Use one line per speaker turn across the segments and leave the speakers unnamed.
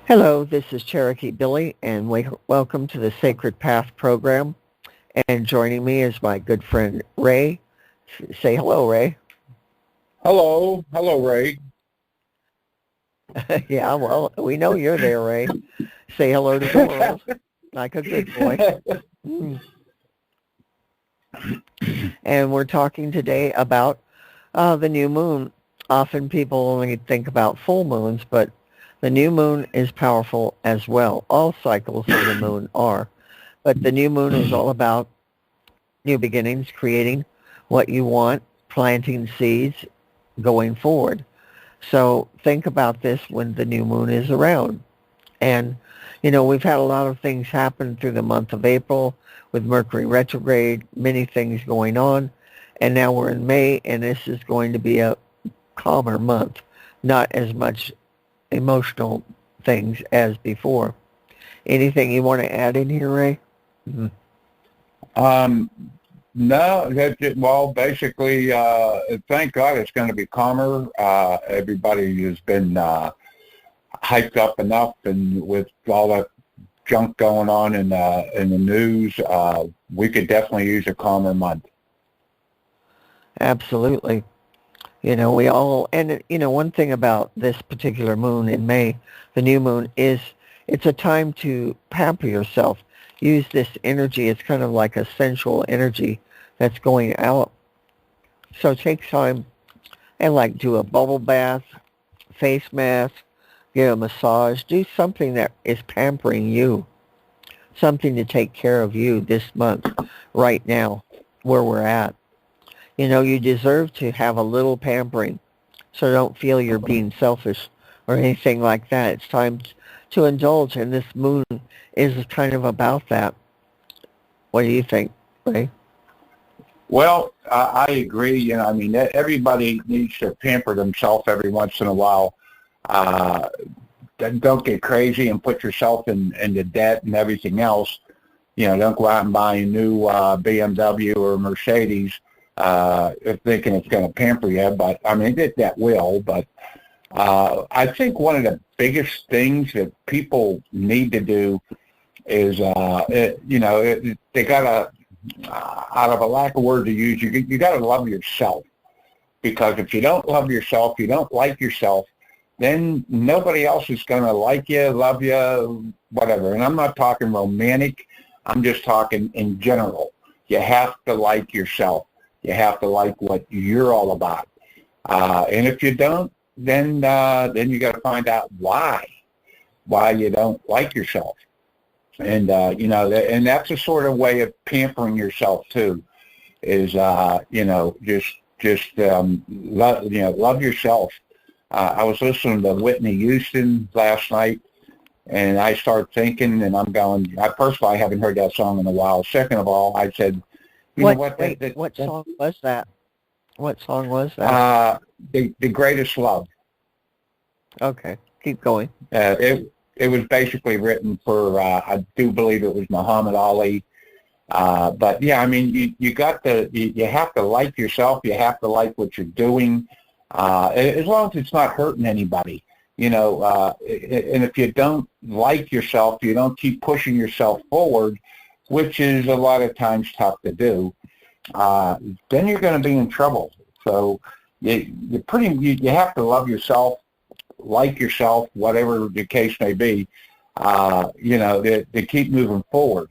Hello, this is Cherokee Billie, and welcome to the Sacred Path program. And joining me is my good friend Ray. Say hello, Ray.
Hello, Ray.
Yeah, well, we know you're there, Ray. Say hello to the world, like a good boy. Mm. And we're talking today about the new moon. Often people only think about full moons, but the new moon is powerful as well. All cycles of the moon are. But the new moon is all about new beginnings, creating what you want, planting seeds, going forward. So think about this when the new moon is around. And, we've had a lot of things happen through the month of April with Mercury retrograde, many things going on. And now we're in May, and this is going to be a calmer month, not as much emotional things as before. Anything you want to add in here, Ray? Mm-hmm.
No, well, basically, thank God it's going to be calmer. Everybody has been hyped up enough, and with all that junk going on in the news, we could definitely use a calmer month.
Absolutely. We all, and one thing about this particular moon in May, the new moon, is it's a time to pamper yourself. Use this energy. It's kind of like a sensual energy that's going out. So take time and do a bubble bath, face mask, get a massage. Do something that is pampering you, something to take care of you this month, right now, where we're at. You deserve to have a little pampering, so don't feel you're being selfish or anything like that. It's time to indulge, and this moon is kind of about that. What do you think, Ray?
Well, I agree. Everybody needs to pamper themselves every once in a while. Don't get crazy and put yourself into debt and everything else. Don't go out and buy a new BMW or Mercedes thinking it's going to pamper you. But, that will. But I think one of the biggest things that people need to do is, they got to, out of a lack of word to use, you got to love yourself. Because if you don't love yourself, you don't like yourself, then nobody else is going to like you, love you, whatever. And I'm not talking romantic. I'm just talking in general. You have to like yourself. You have to like what you're all about. And if you don't, then you got to find out why you don't like yourself. And, and that's a sort of way of pampering yourself too, is, love yourself. I was listening to Whitney Houston last night, and I started thinking, and I'm going, first of all, I haven't heard that song in a while. Second of all, I said,
what song was that? What song was that?
The Greatest Love.
Okay, keep going.
It was basically written for, I do believe it was Muhammad Ali. But yeah, you have to like yourself. You have to like what you're doing, as long as it's not hurting anybody, and if you don't like yourself, you don't keep pushing yourself forward, which is a lot of times tough to do, then you're going to be in trouble. So you have to love yourself, like yourself, whatever the case may be, to keep moving forward.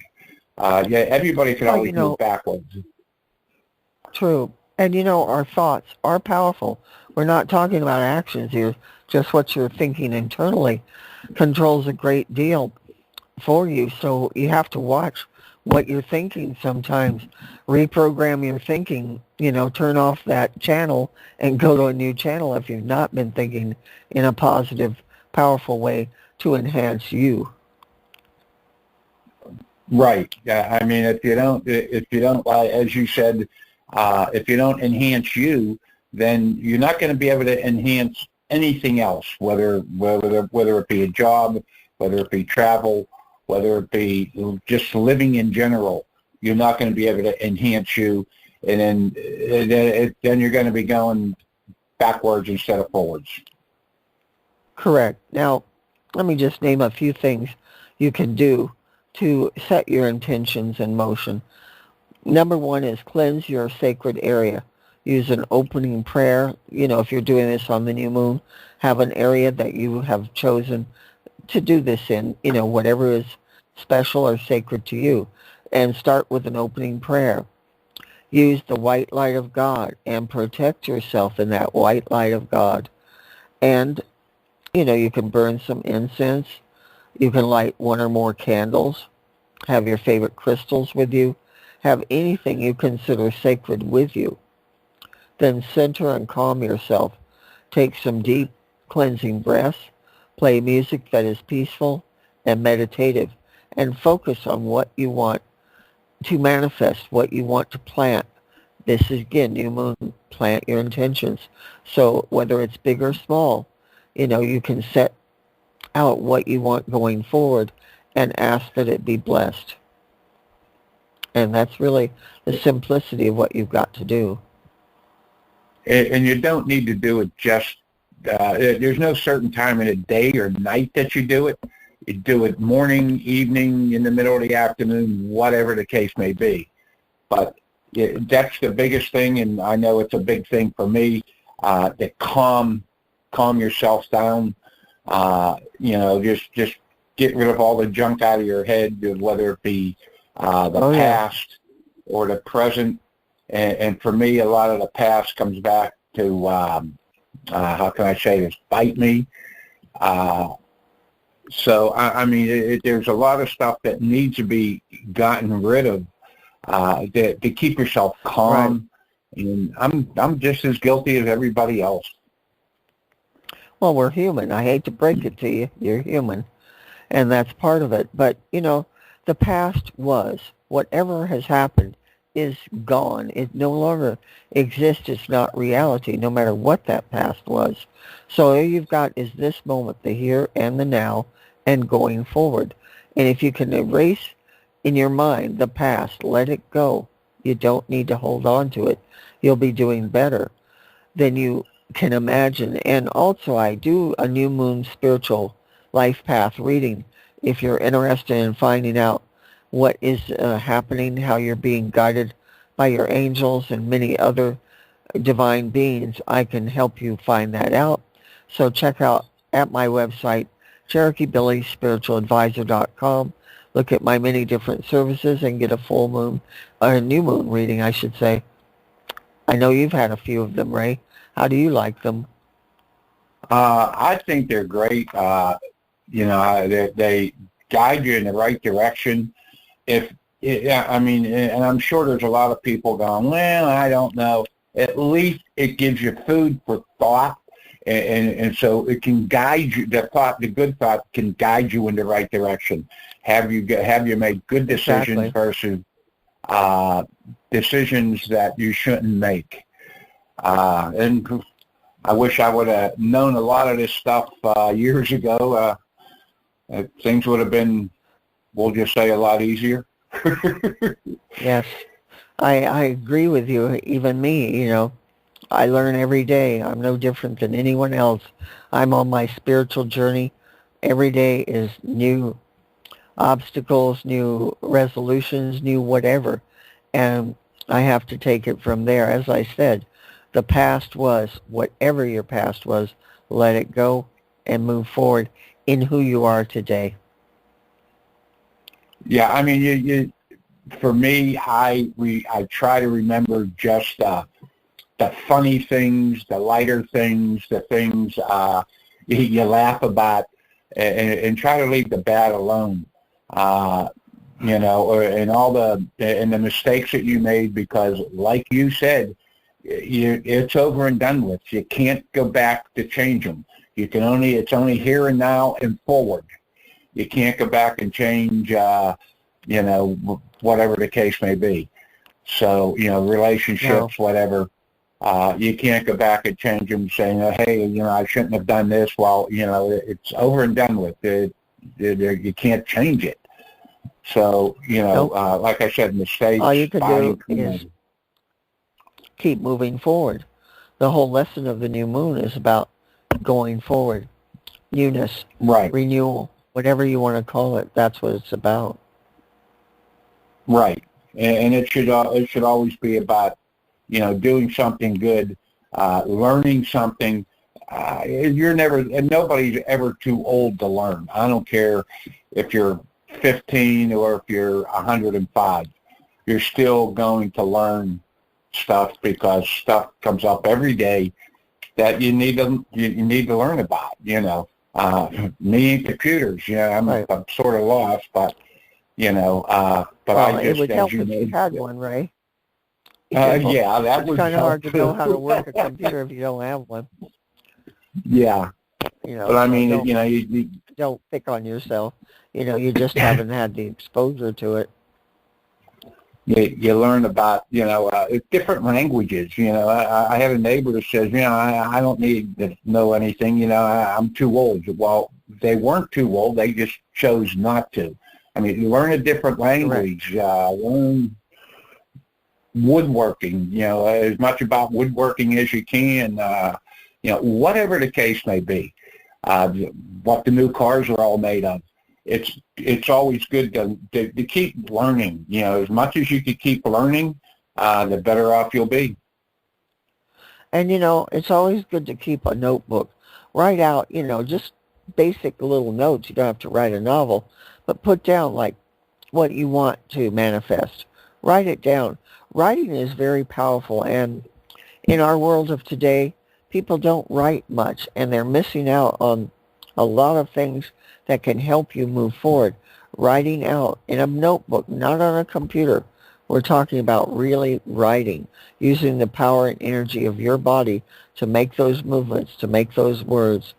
Everybody can always move backwards.
True. And our thoughts are powerful. We're not talking about actions here. Just what you're thinking internally controls a great deal for you. So you have to watch what you're thinking sometimes. Reprogram your thinking, turn off that channel and go to a new channel if you've not been thinking in a positive, powerful way to enhance you.
Right. Yeah. If you don't, as you said, if you don't enhance you, then you're not going to be able to enhance anything else, whether it be a job, whether it be travel, whether it be just living in general. You're not going to be able to enhance you, and then you're going to be going backwards instead of forwards.
Correct. Now, let me just name a few things you can do to set your intentions in motion. Number one is cleanse your sacred area. Use an opening prayer. If you're doing this on the new moon, have an area that you have chosen to do this in, whatever is special or sacred to you. And start with an opening prayer. Use the white light of God and protect yourself in that white light of God. And, you can burn some incense. You can light one or more candles. Have your favorite crystals with you. Have anything you consider sacred with you. Then center and calm yourself. Take some deep cleansing breaths. Play music that is peaceful and meditative. And focus on what you want to manifest, what you want to plant. This is, again, new moon, plant your intentions. So whether it's big or small, you can set out what you want going forward and ask that it be blessed. And that's really the simplicity of what you've got to do.
And you don't need to do it just, there's no certain time in the day or night that you do it. You do it morning, evening, in the middle of the afternoon, whatever the case may be. But that's the biggest thing, and I know it's a big thing for me, to calm yourself down. Just get rid of all the junk out of your head, whether it be the past or the present. And for me, a lot of the past comes back to, how can I say this, bite me. So, there's a lot of stuff that needs to be gotten rid of to keep yourself calm. Right. And I'm just as guilty as everybody else.
Well, we're human. I hate to break it to you. You're human. And that's part of it. But, the past was. Whatever has happened is gone. It no longer exists. It's not reality, no matter what that past was. So all you've got is this moment, the here and the now, and going forward. And if you can erase in your mind the past, let it go. You don't need to hold on to it. You'll be doing better than you can imagine. And also, I do a new moon spiritual life path reading. If you're interested in finding out what is happening, how you're being guided by your angels and many other divine beings, I can help you find that out. So check out at my website, CherokeeBillieSpiritualAdvisor.com. Look at my many different services and get a full moon, or a new moon reading, I should say. I know you've had a few of them, Ray. How do you like them?
I think they're great. They guide you in the right direction. And I'm sure there's a lot of people going, well, I don't know. At least it gives you food for thought, and so it can guide you. The good thought can guide you in the right direction. Have you made good decisions versus decisions that you shouldn't make? And I wish I would have known a lot of this stuff years ago. Things would have been, we'll just say, a lot easier.
Yes, I agree with you. Even me, I learn every day. I'm no different than anyone else. I'm on my spiritual journey. Every day is new obstacles, new resolutions, new whatever. And I have to take it from there. As I said, the past was, whatever your past was, let it go and move forward in who you are today.
Yeah, you for me, I try to remember just the funny things, the lighter things, the things you laugh about, and try to leave the bad alone. And the mistakes that you made, because, like you said, it's over and done with. You can't go back to change them. It's only here and now and forward. You can't go back and change, whatever the case may be. So, relationships, whatever, you can't go back and change them, saying, hey, I shouldn't have done this. Well, it's over and done with. You can't change it. So, like I said, mistakes.
All you can do is keep moving forward. The whole lesson of the new moon is about going forward. newness,
Right.
renewal, whatever you want to call it. That's what it's about.
Right. And it should always be about, doing something good, learning something. And nobody's ever too old to learn. I don't care if you're 15 or if you're 105. You're still going to learn stuff because stuff comes up every day that you need to learn about. Me and computers. I'm sort of lost, but but
well,
I
it
just,
would
as
help
you
if you had one, Ray.
yeah, that
It's
would
kind of
help
hard to know
too.
how to work a computer if you don't have one.
Yeah, but I
So
mean,
don't pick on yourself. You just haven't had the exposure to it.
you learn about, different languages. I have a neighbor that says, I don't need to know anything. I'm too old. Well, they weren't too old. They just chose not to. I mean, you learn a different language, learn woodworking, as much about woodworking as you can, whatever the case may be, what the new cars are all made of. It's always good to keep learning. As much as you can keep learning, the better off you'll be.
And, it's always good to keep a notebook. Write out, just basic little notes. You don't have to write a novel, but put down, like, what you want to manifest. Write it down. Writing is very powerful, and in our world of today, people don't write much, and they're missing out on a lot of things that can help you move forward. Writing out in a notebook, not on a computer. We're talking about really writing, using the power and energy of your body to make those movements, to make those words.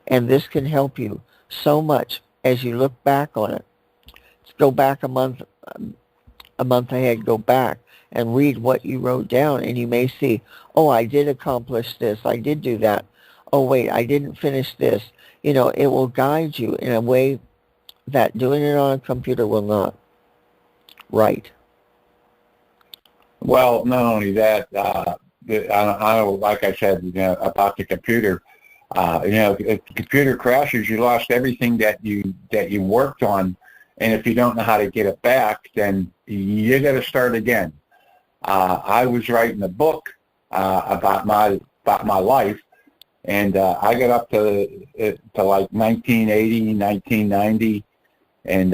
And this can help you so much as you look back on it. Go back a month ahead, go back and read what you wrote down, and you may see, oh, I did accomplish this, I did do that. Oh, wait, I didn't finish this. It will guide you in a way that doing it on a computer will not. Right.
Well, not only that, I know, like I said, about the computer. If the computer crashes, you lost everything that you worked on, and if you don't know how to get it back, then you got to start again. I was writing a book about my life, and I got up to like 1980, 1990, and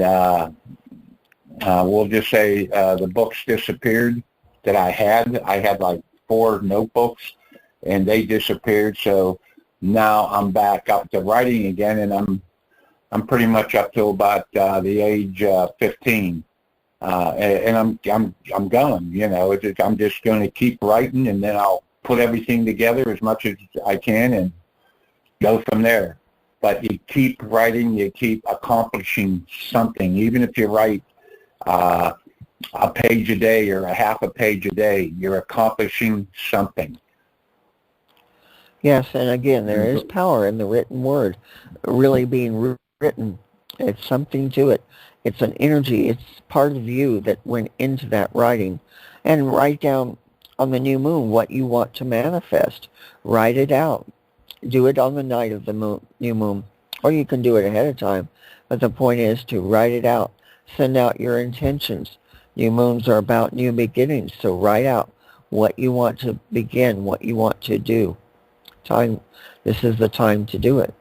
we'll just say the books disappeared that I had. I had like 4 notebooks, and they disappeared. So now I'm back up to writing again, and I'm pretty much up to about the age 15. And I'm going. I'm just going to keep writing, and then I'll put everything together as much as I can and go from there. But you keep writing, you keep accomplishing something. Even if you write a page a day or a half a page a day, you're accomplishing something.
Yes, and again, there is power in the written word, really being written. It's something to it. It's an energy. It's part of you that went into that writing. And write down on the new moon what you want to manifest. Write it out. Do it on the night of the new moon. Or you can do it ahead of time. But the point is to write it out. Send out your intentions. New moons are about new beginnings. So write out what you want to begin, what you want to do. This is the time to do it.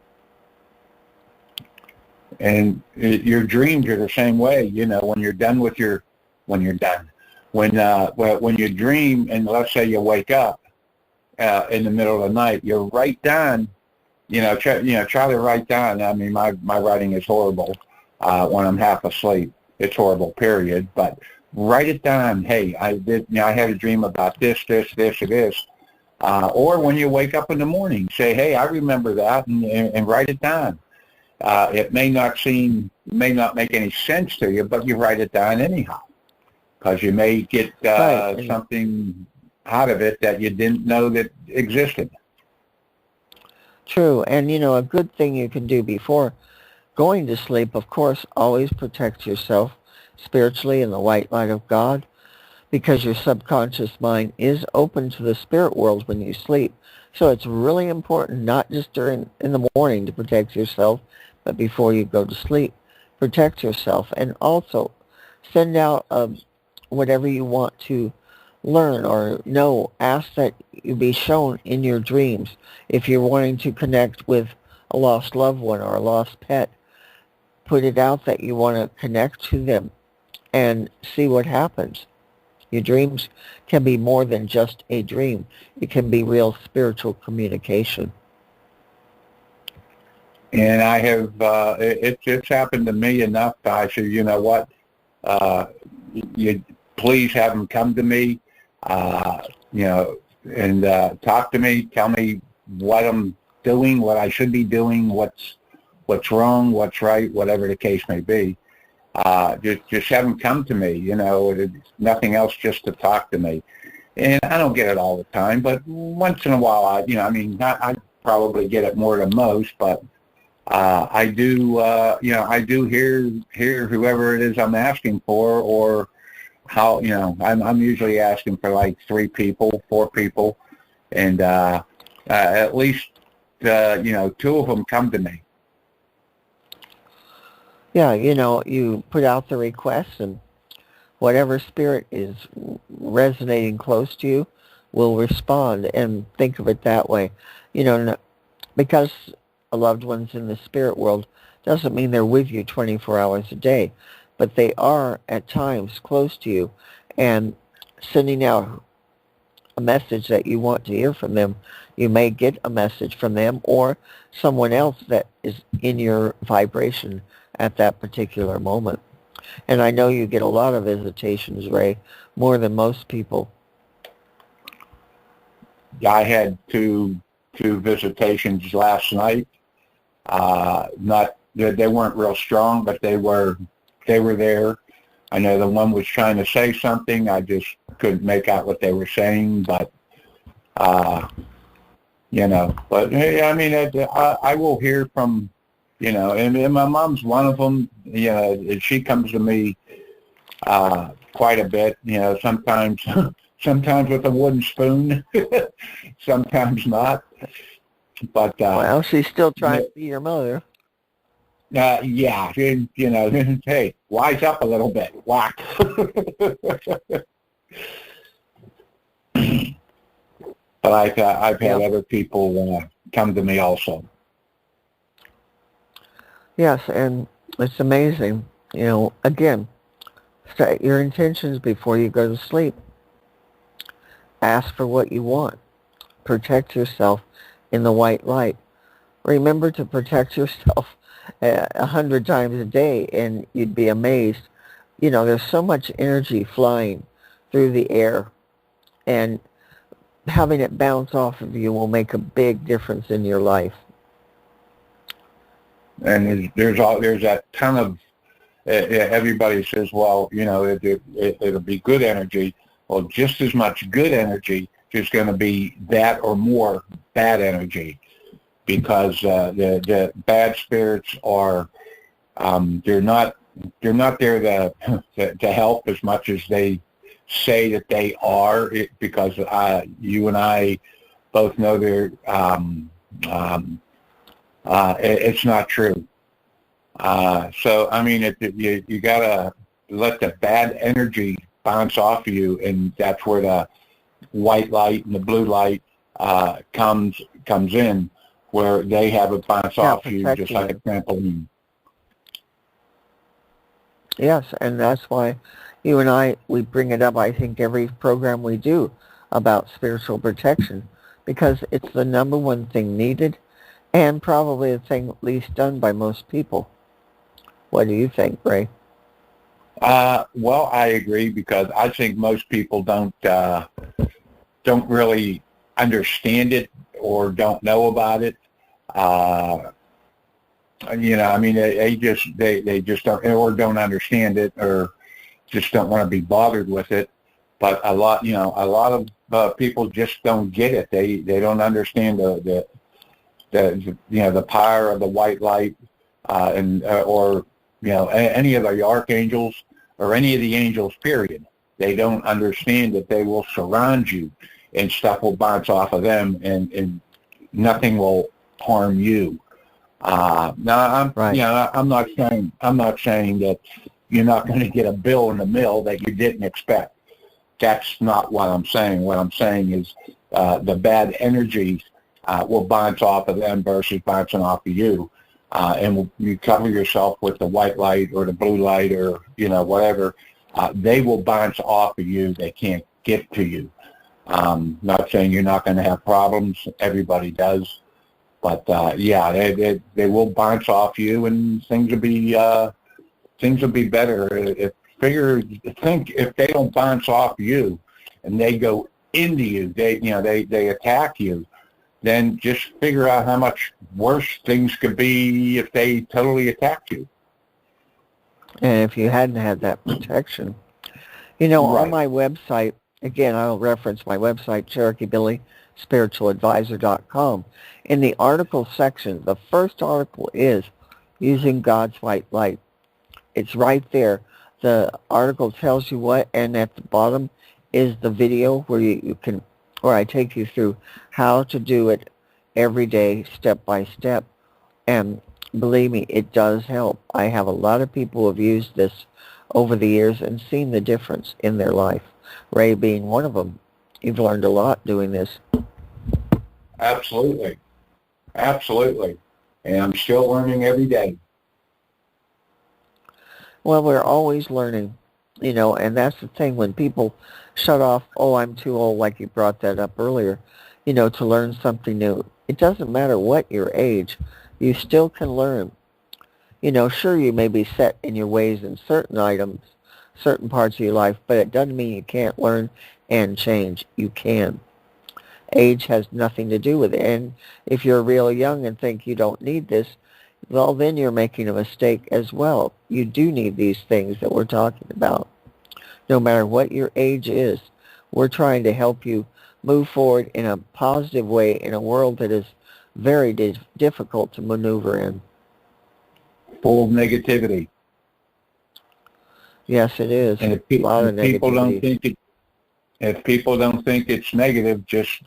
And your dreams are the same way. When you're done with when you dream, and let's say you wake up in the middle of the night, you write down. Try to write down. I mean, my writing is horrible when I'm half asleep. It's horrible, period. But write it down. Hey, I had a dream about this, or this. Or when you wake up in the morning, say, hey, I remember that, and write it down. It may not make any sense to you, but you write it down anyhow, because you may get something out of it that you didn't know that existed.
True, and a good thing you can do before going to sleep, of course, always protect yourself spiritually in the white light of God. because your subconscious mind is open to the spirit world when you sleep. So it's really important, not just in the morning to protect yourself, but before you go to sleep. Protect yourself, and also send out whatever you want to learn or know. Ask that you be shown in your dreams. If you're wanting to connect with a lost loved one or a lost pet, put it out that you want to connect to them and see what happens. Your dreams can be more than just a dream. It can be real spiritual communication.
And I have, it's happened to me enough. I said, you know what, you please have them come to me, and talk to me, tell me what I'm doing, what I should be doing, what's wrong, what's right, whatever the case may be. Just have them come to me, nothing else, just to talk to me. And I don't get it all the time, but once in a while, I probably get it more than most, but I do, I do hear whoever it is I'm asking for, or how, I'm usually asking for like 3 people, 4 people, and at least, 2 of them come to me.
Yeah, you put out the request, and whatever spirit is resonating close to you will respond, and think of it that way. Because a loved one's in the spirit world doesn't mean they're with you 24 hours a day, but they are at times close to you, and sending out a message that you want to hear from them. You may get a message from them or someone else that is in your vibration at that particular moment. And I know you get a lot of visitations, Ray, more than most people.
I had two visitations last night. They weren't real strong, but they were there. I know the one was trying to say something. I just couldn't make out what they were saying, but But hey, I will hear from, and my mom's one of them. And she comes to me quite a bit. Sometimes with a wooden spoon, sometimes not. But
well, she's still trying to be your mother.
Yeah, hey, wise up a little bit. Whack. But I've had other people come to me also.
Yes, and it's amazing. Again, set your intentions before you go to sleep. Ask for what you want. Protect yourself in the white light. Remember to protect yourself 100 times a day, and you'd be amazed. There's so much energy flying through the air, and having it bounce off of you will make a big difference in your life.
And there's a ton of, everybody says, well, it'll be good energy. Well, just as much good energy is going to be that or more bad energy, because the bad spirits are, they're not there to help as much as they say that they are, because you and I both know it's not true. So you gotta let the bad energy bounce off of you, and that's where the white light and the blue light comes in, where they have it bounce off you just like a trampoline.
Yes, and that's why you and we bring it up, I think, every program we do about spiritual protection, because it's the number one thing needed, and probably the thing least done by most people. What do you think, Ray?
Well, I agree, because I think most people don't really understand it or don't know about it. They just don't, or don't understand it, or just don't want to be bothered with it. But a lot of people just don't get it. They don't understand the power of the white light, or any of the archangels or any of the angels, period. They don't understand that they will surround you, and stuff will bounce off of them, and nothing will harm you. Now,
Right.
I'm not saying that you're not going to get a bill in the mail that you didn't expect. That's not what I'm saying. What I'm saying is the bad energies will bounce off of them versus bouncing off of you. And you cover yourself with the white light or the blue light or, whatever. They will bounce off of you. They can't get to you. Not saying you're not going to have problems. Everybody does. But, they will bounce off you, and things will be better. Think if they don't bounce off you and they go into you, they attack you, then just figure out how much worse things could be if they totally attack you.
And if you hadn't had that protection,
Right.
on my website, again, I'll reference my website, Cherokee Billie, spiritualadvisor.com. In the article section, the first article is using God's white light. It's right there. The article tells you what, and at the bottom is the video where I take you through how to do it every day, step by step. And believe me, it does help. I have a lot of people who have used this over the years and seen the difference in their life. Ray being one of them. You've learned a lot doing this.
Absolutely. Absolutely. And I'm still learning every day.
Well, we're always learning, and that's the thing. When people shut off, oh, I'm too old, like you brought that up earlier, to learn something new. It doesn't matter what your age. You still can learn. Sure, you may be set in your ways in certain items, certain parts of your life, but it doesn't mean you can't learn and change. You can. Age has nothing to do with it. And if you're real young and think you don't need this, well, then you're making a mistake as well. You do need these things that we're talking about. No matter what your age is, we're trying to help you move forward in a positive way in a world that is very difficult to maneuver in.
Full of negativity.
Yes, it is.
And
a lot of negativity.
If people don't think it's negative, just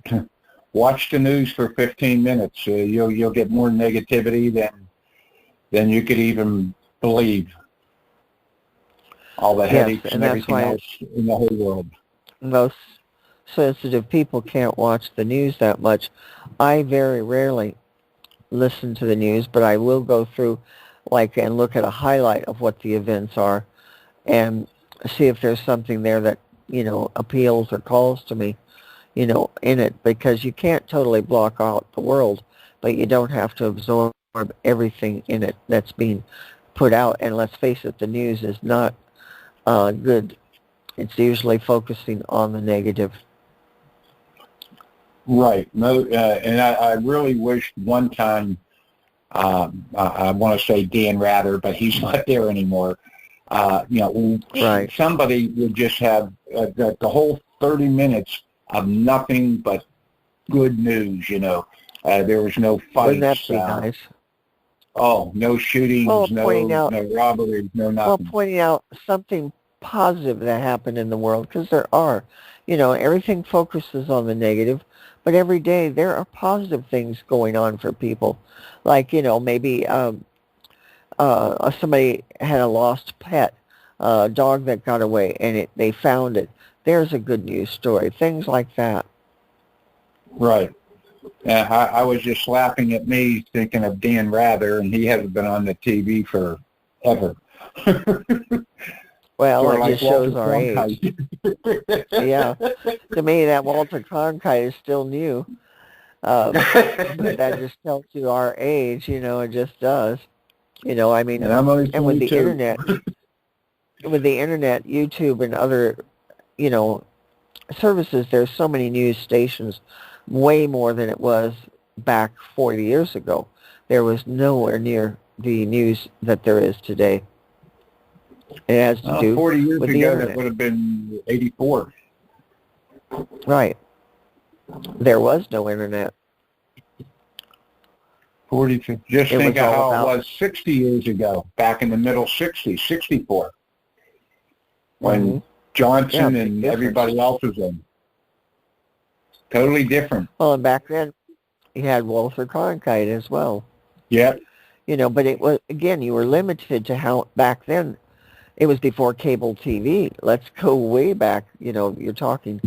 watch the news for 15 minutes. You'll get more negativity than you could even believe. All the headaches and everything else in the whole world.
Most sensitive people can't watch the news that much. I very rarely listen to the news, but I will go through and look at a highlight of what the events are and see if there's something there that, appeals or calls to me, in it, because you can't totally block out the world, but you don't have to absorb everything in it that's being put out. And let's face it, the news is not good. It's usually focusing on the negative.
Right. No, and I really wish one time, I want to say Dan Rather, but he's not there anymore.
Right.
Somebody would just have the whole 30 minutes of nothing but good news, There was no fights.
Wouldn't that be nice?
Oh, no shootings, no robberies, no nothing.
Well, pointing out something positive that happened in the world, because there are. Everything focuses on the negative, but every day there are positive things going on for people. Like, maybe somebody had a lost pet, a dog that got away, and they found it. There's a good news story. Things like that.
Right. I was just laughing at me thinking of Dan Rather, and he hasn't been on the TV forever.
Well, it just shows our age. Yeah. To me, that Walter Cronkite is still new. But that just tells you our age, it just does. And with the internet, YouTube and other, services, there's so many news stations, way more than it was back 40 years ago. There was nowhere near the news that there is today. It has to do
40 years
with
ago,
the internet.
That would have been 84.
Right. There was no internet.
42. Just think of how it was 60 years ago, back in the middle 60s, 64. When Johnson
big
and
difference.
everybody else was in. Totally different.
Well, and back then, you had Walter Cronkite as well.
Yep.
But it was, again, you were limited to how, back then, it was before cable TV. Let's go way back. You're talking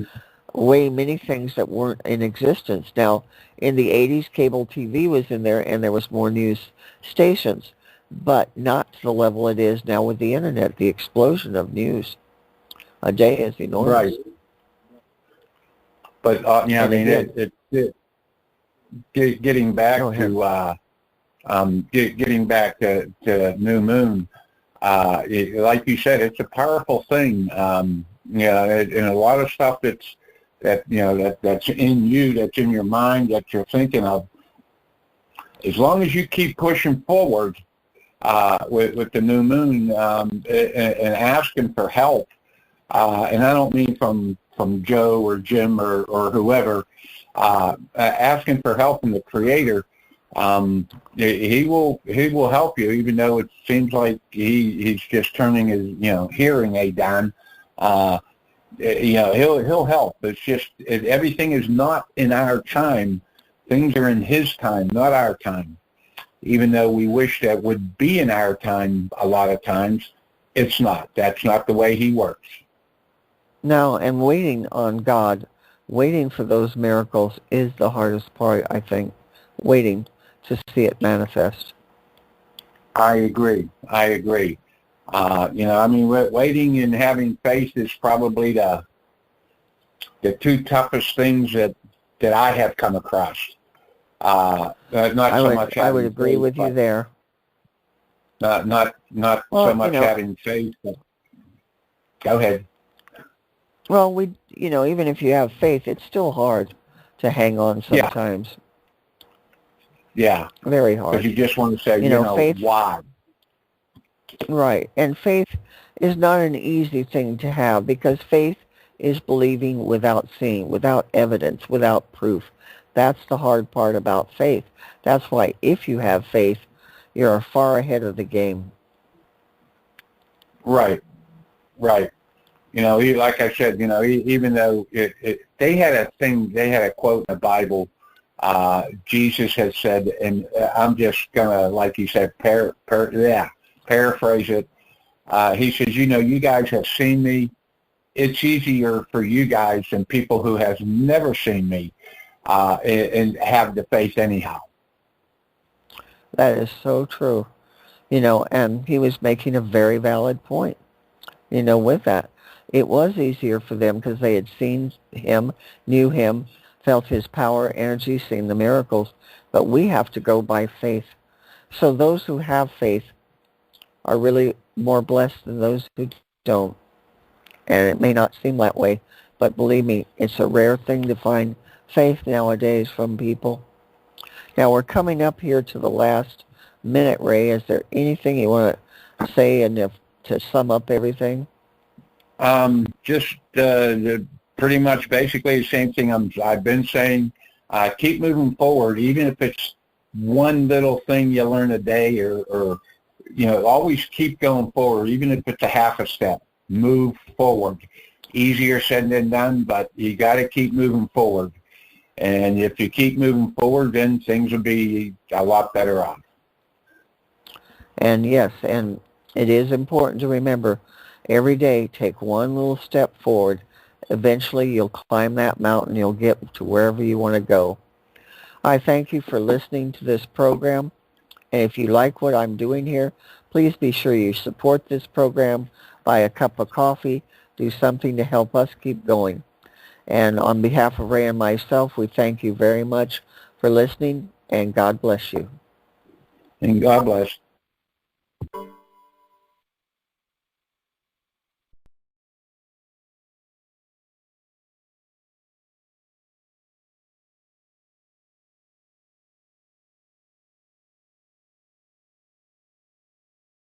way many things that weren't in existence. Now, in the 80s, cable TV was in there, and there was more news stations, but not to the level it is now with the Internet. The explosion of news a day is enormous.
Right. But, getting back to getting back to New Moon, like you said, it's a powerful thing. And a lot of stuff that's in you, that's in your mind, that you're thinking of. As long as you keep pushing forward with the New Moon and asking for help, and I don't mean from Joe or Jim or whoever, asking for help from the Creator. He will help you, even though it seems like he's just turning his hearing aid on. He'll help. It's just everything is not in our time. Things are in His time, not our time. Even though we wish that would be in our time a lot of times, it's not. That's not the way He works.
No, and waiting on God, waiting for those miracles is the hardest part, I think. Waiting to see it manifest.
I agree. Waiting and having faith is probably the two toughest things that I have come across. I
would agree with you there.
Not so much having faith. But go ahead.
Well, even if you have faith, it's still hard to hang on sometimes.
Yeah.
Very hard.
Because you just want to say,
faith,
why?
Right. And faith is not an easy thing to have, because faith is believing without seeing, without evidence, without proof. That's the hard part about faith. That's why if you have faith, you're far ahead of the game.
Right. Like I said, even though they had a quote in the Bible, Jesus has said, and I'm just gonna, like you said, paraphrase it. He says, you guys have seen me. It's easier for you guys than people who has never seen me, and have the faith anyhow.
That is so true. And he was making a very valid point, with that. It was easier for them because they had seen him, knew him, felt his power, energy, seen the miracles. But we have to go by faith. So those who have faith are really more blessed than those who don't. And it may not seem that way, but believe me, it's a rare thing to find faith nowadays from people. Now, we're coming up here to the last minute, Ray. Is there anything you want to say to sum up everything?
Just pretty much basically the same thing I've been saying. Keep moving forward, even if it's one little thing you learn a day, or always keep going forward, even if it's a half a step. Move forward. Easier said than done, but you got to keep moving forward. And if you keep moving forward, then things will be a lot better off.
And yes, and it is important to remember, every day take one little step forward. Eventually you'll climb that mountain. You'll get to wherever you want to go. I thank you for listening to this program. And if you like what I'm doing here, please be sure you support this program. Buy a cup of coffee. Do something to help us keep going. And on behalf of Ray and myself, we thank you very much for listening, and God bless you.
And God bless.